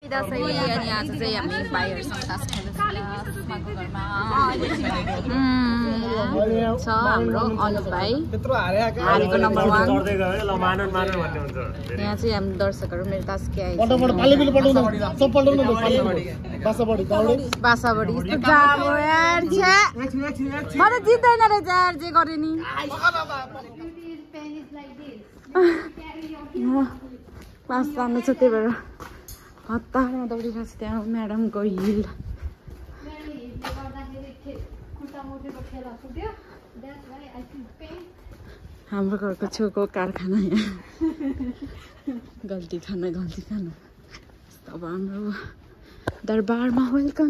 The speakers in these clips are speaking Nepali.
दसैँ अनि आज चाहिँ हामी भाइहरूसँग तास खेल्दैछौँ सुषमाको घरमा छ हाम्रो अनुप भाइ हारेको नम्बर 1 यहाँ चाहिँ हाम्रो दर्शकहरू मेरो तास खेलाइन्छ बासाबडी यस्तो जाडो यार छ्या म त जित्दैन रहेछ यार जे गरे नि क्लास जानु छ त्यही भएर हतारमा दौडिरहेको छ त्यहाँ म्याडमको हिल हाम्रो घरको छेउको कारखाना यहाँ गल्ती खाना अब हाम्रो दरबारमा वेलकम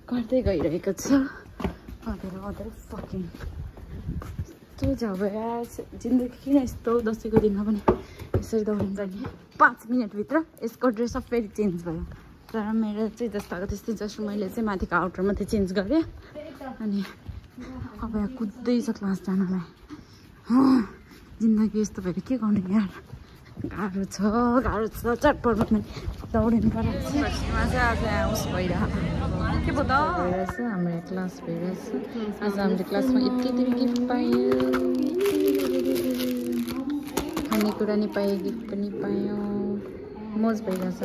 गर्दै गइरहेको छ अदर फकिङ यस्तो जब यार जिन्दगी किन यस्तो दसैँको दिनमा पनि यसरी दौडिन्छ नि 5 मिनटभित्र यसको ड्रेस अफ फेरि चेन्ज भयो तर मेरो चाहिँ जस्ताको त्यस्तै जस्ट मैले चाहिँ माथिको आउटर मात्रै चेन्ज गरेँ अनि अब यहाँ कुद्दैछ क्लास जानलाई जिन्दगी यस्तो भएर के गर्नु यार गाह्रो छ चटपटमा पनि दौडिनु परेको छ चाहिँ आज यहाँ उस भइरहेको के पो त भइरहेछ हाम्रो क्लास भइरहेछ आज हामीले क्लासमा यति गिफ्ट पायौँ खानेकुरा नि पाएँ गिफ्ट पनि पायौँ मौज भइरहेछ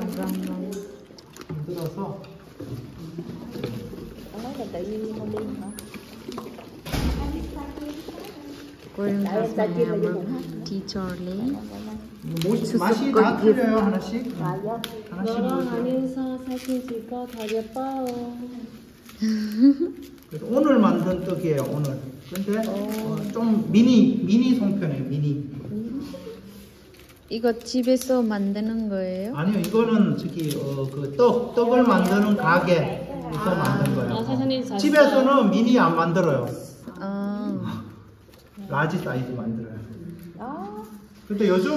टिचरले 오늘 만든 떡이에요 오늘. 근데 좀 미니 송편이에요 미니. 이거 집에서 만드는 거예요? 아니요 이거는 저기 그 떡을 만드는 가게에서 만든 거예요. 집에서는 미니 안 만들어요. 라지 사이즈 만들어요. 근데 요즘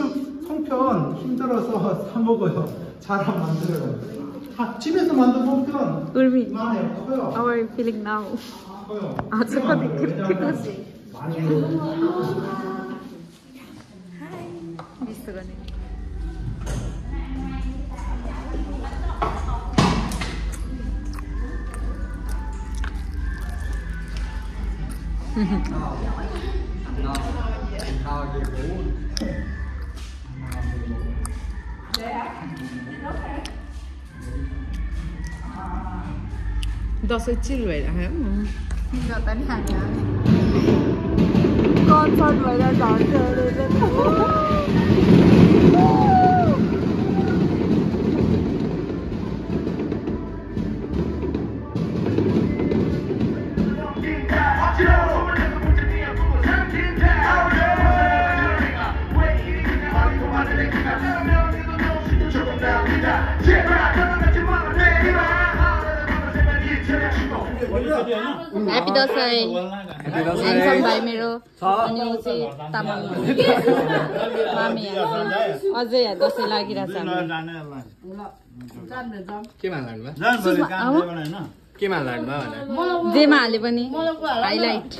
송편 힘들어서 사 먹어요. 잘 안 만들어요. 집에서 만든 송편 이만해요. 커요. How are you feeling now? 커요. 아주 그렇게 많이 미스가네. Dashain चिल भइरहेको जता नि हामी कन्सर्ट भइरहेको Happy दसैँ ह्यान्डसम भाइ मेरो अनि ऊ चाहिँ तामाङ मामी अझै यहाँ दसैँ लागिरहेछ जेमा हाले पनि हाइलाइट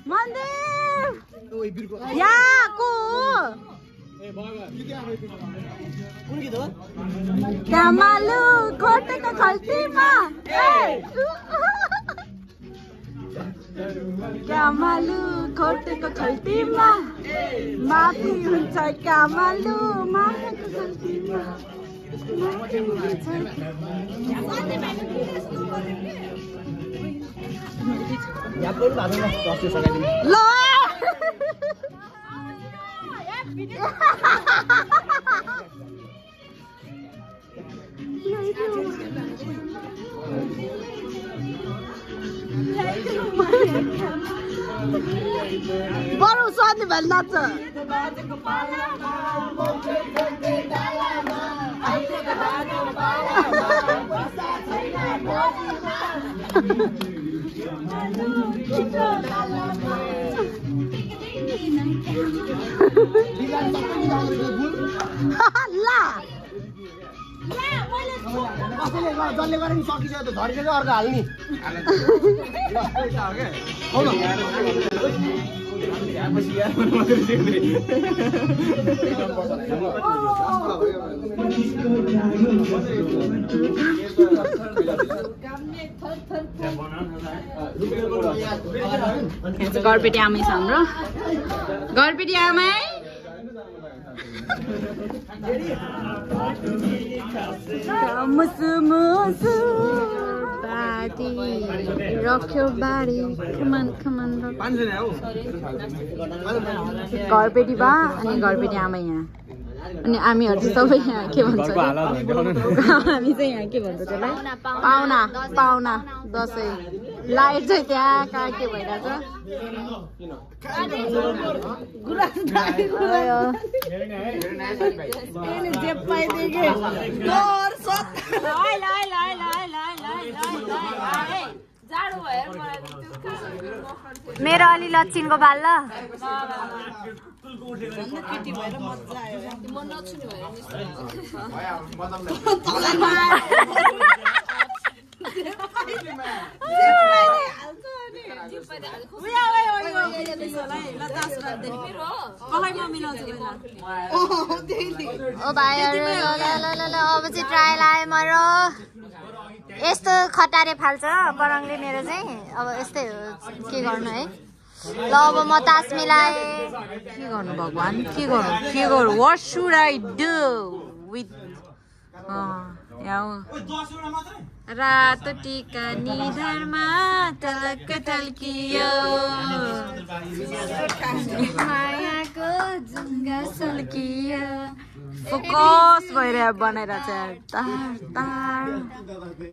मन्दिर यहाँको क्यामालु खोटेको खल्तीमा क्यामालु खोटेको खल्तीमा माथि हुन्छ क्यामालु माथेको खल्तीमा ल बरु स्वादी भएर नाच्छ जसले गरे नि सकिसक्यो त धरिसक्यो अर्को हाल्ने घरपेटी आमै छ हाम्रो घरपेटी आमै मुसु मुसु बारी रख्यो बारी कमान कमान घरपेटी बा अनि घरपेटी आमा यहाँ अनि हामीहरू चाहिँ सबै यहाँ के भन्छ हामी चाहिँ यहाँ के भन्छ त्यसलाई पाहुना पाहुना दसैँ लाइट चाहिँ त्यहाँ कहाँ के भइरहेछ मेरो अलि लक्षिनको बाल ल ओ भाइहरु ल अब चाहिँ ट्रायल आयो मेरो यस्तो खटारे फाल्छ बरङले मेरो चाहिँ अब यस्तै हो के गर्नु है ल अब म तास मिलाए के गर्नु भगवान के गर्नु what should I do with रातो टीका निधारमा टलक टल्कियो मायाको जुङ्गा सल्कियो फोकस भएर बनाइरहेछ तार तार